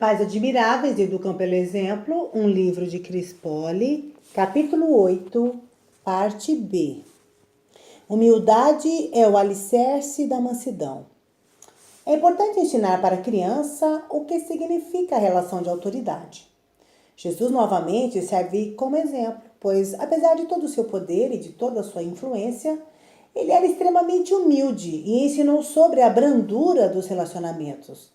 Pais Admiráveis Educam pelo Exemplo, um livro de Chris Polly, capítulo 8, parte B. Humildade é o alicerce da mansidão. É importante ensinar para a criança o que significa a relação de autoridade. Jesus novamente serve como exemplo, pois apesar de todo o seu poder e de toda a sua influência, ele era extremamente humilde e ensinou sobre a brandura dos relacionamentos.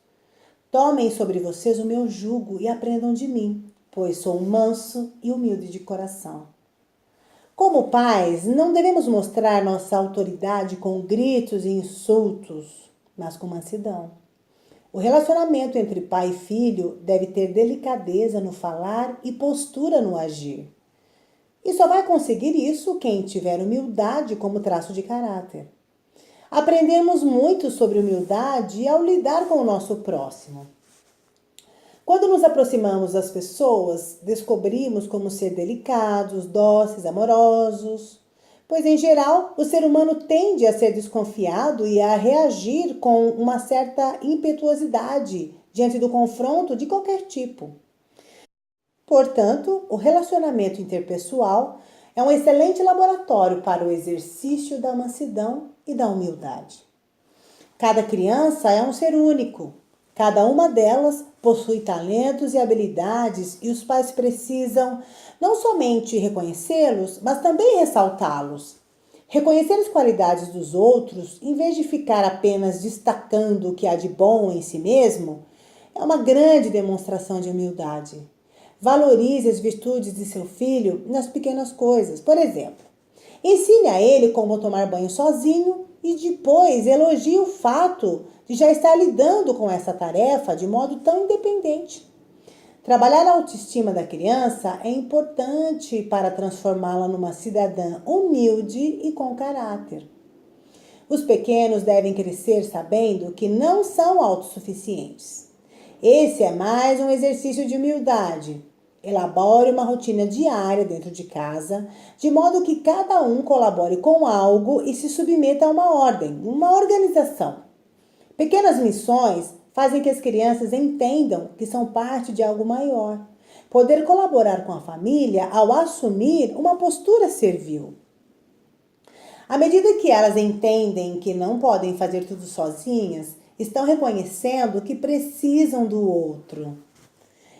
Tomem sobre vocês o meu jugo e aprendam de mim, pois sou manso e humilde de coração. Como pais, não devemos mostrar nossa autoridade com gritos e insultos, mas com mansidão. O relacionamento entre pai e filho deve ter delicadeza no falar e postura no agir. E só vai conseguir isso quem tiver humildade como traço de caráter. Aprendemos muito sobre humildade ao lidar com o nosso próximo. Quando nos aproximamos das pessoas, descobrimos como ser delicados, dóceis, amorosos, pois em geral o ser humano tende a ser desconfiado e a reagir com uma certa impetuosidade diante do confronto de qualquer tipo. Portanto, o relacionamento interpessoal é um excelente laboratório para o exercício da mansidão e da humildade. Cada criança é um ser único. Cada uma delas possui talentos e habilidades e os pais precisam não somente reconhecê-los, mas também ressaltá-los. Reconhecer as qualidades dos outros, em vez de ficar apenas destacando o que há de bom em si mesmo, é uma grande demonstração de humildade. Valorize as virtudes de seu filho nas pequenas coisas. Por exemplo, ensine a ele como tomar banho sozinho e depois elogie o fato de já estar lidando com essa tarefa de modo tão independente. Trabalhar a autoestima da criança é importante para transformá-la numa cidadã humilde e com caráter. Os pequenos devem crescer sabendo que não são autossuficientes. Esse é mais um exercício de humildade. Elabore uma rotina diária dentro de casa, de modo que cada um colabore com algo e se submeta a uma ordem, uma organização. Pequenas missões fazem que as crianças entendam que são parte de algo maior. Poder colaborar com a família ao assumir uma postura servil. À medida que elas entendem que não podem fazer tudo sozinhas, estão reconhecendo que precisam do outro.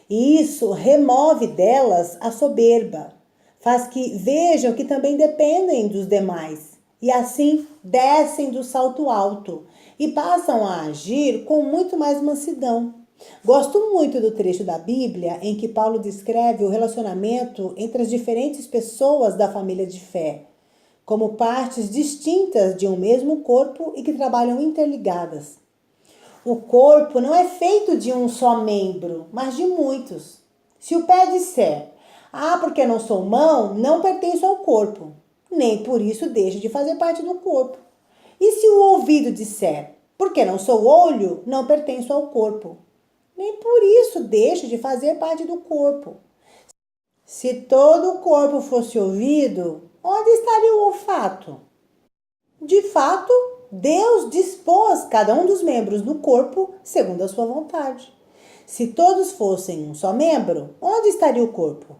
E isso remove delas a soberba, faz que vejam que também dependem dos demais e assim descem do salto alto e passam a agir com muito mais mansidão. Gosto muito do trecho da Bíblia em que Paulo descreve o relacionamento entre as diferentes pessoas da família de fé, como partes distintas de um mesmo corpo e que trabalham interligadas. O corpo não é feito de um só membro, mas de muitos. Se o pé disser, porque não sou mão, não pertenço ao corpo, nem por isso deixa de fazer parte do corpo. E se o ouvido disser, porque não sou olho, não pertenço ao corpo, nem por isso deixa de fazer parte do corpo. Se todo o corpo fosse ouvido, onde estaria o olfato? De fato, Deus dispôs cada um dos membros do corpo segundo a sua vontade. Se todos fossem um só membro, onde estaria o corpo?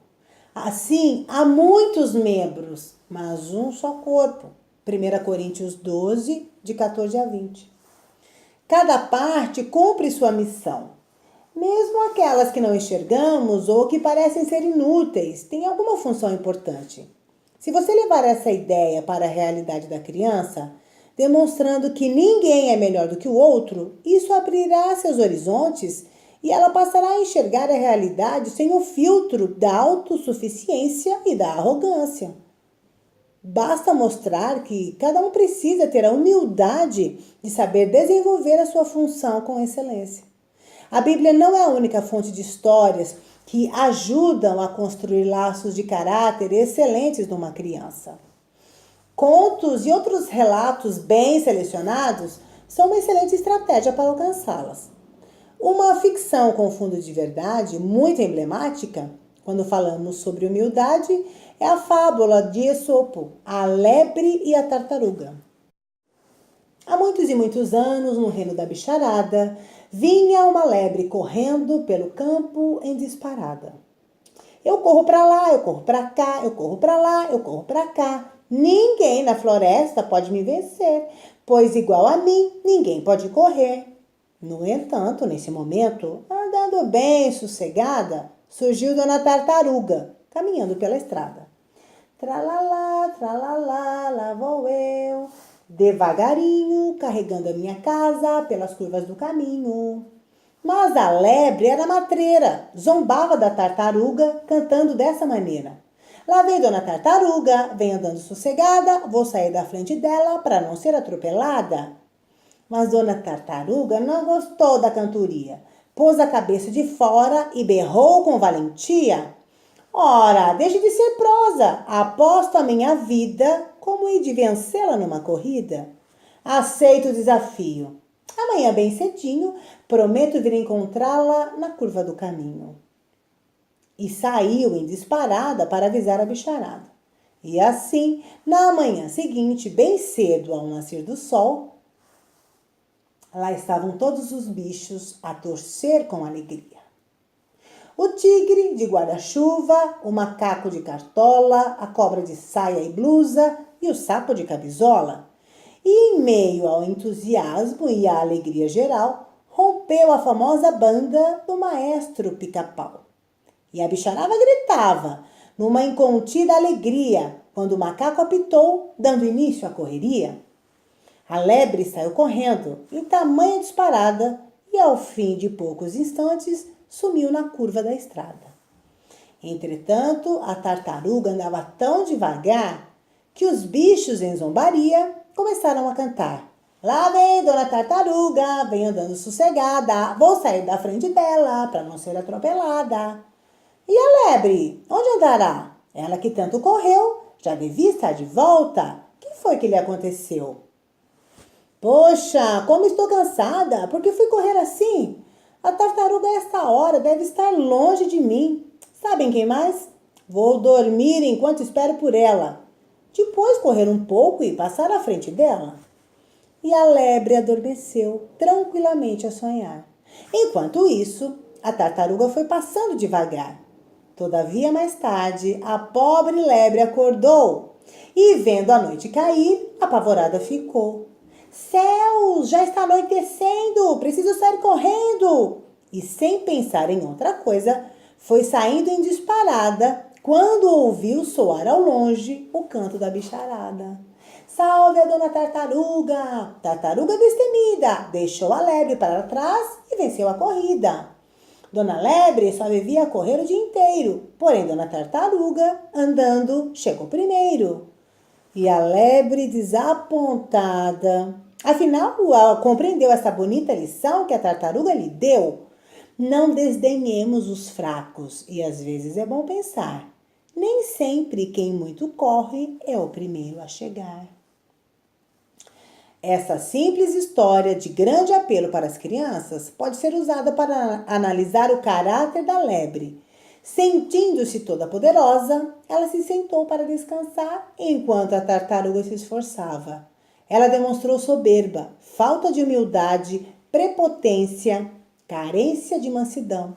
Assim, há muitos membros, mas um só corpo. 1 Coríntios 12, de 14 a 20. Cada parte cumpre sua missão. Mesmo aquelas que não enxergamos ou que parecem ser inúteis, têm alguma função importante. Se você levar essa ideia para a realidade da criança, demonstrando que ninguém é melhor do que o outro, isso abrirá seus horizontes e ela passará a enxergar a realidade sem o filtro da autossuficiência e da arrogância. Basta mostrar que cada um precisa ter a humildade de saber desenvolver a sua função com excelência. A Bíblia não é a única fonte de histórias que ajudam a construir laços de caráter excelentes numa criança. Contos e outros relatos bem selecionados são uma excelente estratégia para alcançá-las. Uma ficção com fundo de verdade muito emblemática, quando falamos sobre humildade, é a fábula de Esopo, A Lebre e a Tartaruga. Há muitos e muitos anos, no reino da bicharada, vinha uma lebre correndo pelo campo em disparada. Eu corro para lá, eu corro para cá, eu corro para lá, eu corro para cá. Ninguém na floresta pode me vencer, pois igual a mim, ninguém pode correr. No entanto, nesse momento, andando bem sossegada, surgiu Dona Tartaruga, caminhando pela estrada. Tralalá, lá vou eu, devagarinho, carregando a minha casa pelas curvas do caminho. Mas a lebre era matreira, zombava da tartaruga, cantando dessa maneira. Lá vem Dona Tartaruga, vem andando sossegada, vou sair da frente dela para não ser atropelada. Mas Dona Tartaruga não gostou da cantoria, pôs a cabeça de fora e berrou com valentia. Ora, deixe de ser prosa, aposto a minha vida como hei de vencê-la numa corrida. Aceito o desafio. Amanhã bem cedinho, prometo vir encontrá-la na curva do caminho. E saiu em disparada para avisar a bicharada. E assim, na manhã seguinte, bem cedo ao nascer do sol, lá estavam todos os bichos a torcer com alegria. O tigre de guarda-chuva, o macaco de cartola, a cobra de saia e blusa e o sapo de camisola. E em meio ao entusiasmo e à alegria geral, rompeu a famosa banda do maestro Pica-Pau. E a bicharada gritava, numa incontida alegria, quando o macaco apitou, dando início à correria. A lebre saiu correndo, em tamanha disparada, e ao fim de poucos instantes, sumiu na curva da estrada. Entretanto, a tartaruga andava tão devagar que os bichos em zombaria começaram a cantar. Lá vem Dona Tartaruga, vem andando sossegada, vou sair da frente dela para não ser atropelada. E a lebre, onde andará? Ela que tanto correu, já devia estar de volta. O que foi que lhe aconteceu? Poxa, como estou cansada, por que fui correr assim? A tartaruga a esta hora deve estar longe de mim. Sabem quem mais? Vou dormir enquanto espero por ela. Depois correr um pouco e passar à frente dela. E a lebre adormeceu, tranquilamente a sonhar. Enquanto isso, a tartaruga foi passando devagar. Todavia, mais tarde, a pobre lebre acordou e, vendo a noite cair, apavorada ficou. Céus, já está anoitecendo, preciso sair correndo. E sem pensar em outra coisa, foi saindo em disparada quando ouviu soar ao longe o canto da bicharada. Salve a Dona Tartaruga! Tartaruga destemida, deixou a lebre para trás e venceu a corrida. Dona Lebre só vivia a correr o dia inteiro, porém Dona Tartaruga, andando, chegou primeiro. E a lebre desapontada. Afinal, compreendeu essa bonita lição que a tartaruga lhe deu? Não desdenhemos os fracos, e às vezes é bom pensar. Nem sempre quem muito corre é o primeiro a chegar. Essa simples história de grande apelo para as crianças pode ser usada para analisar o caráter da lebre. Sentindo-se toda poderosa, ela se sentou para descansar enquanto a tartaruga se esforçava. Ela demonstrou soberba, falta de humildade, prepotência, carência de mansidão.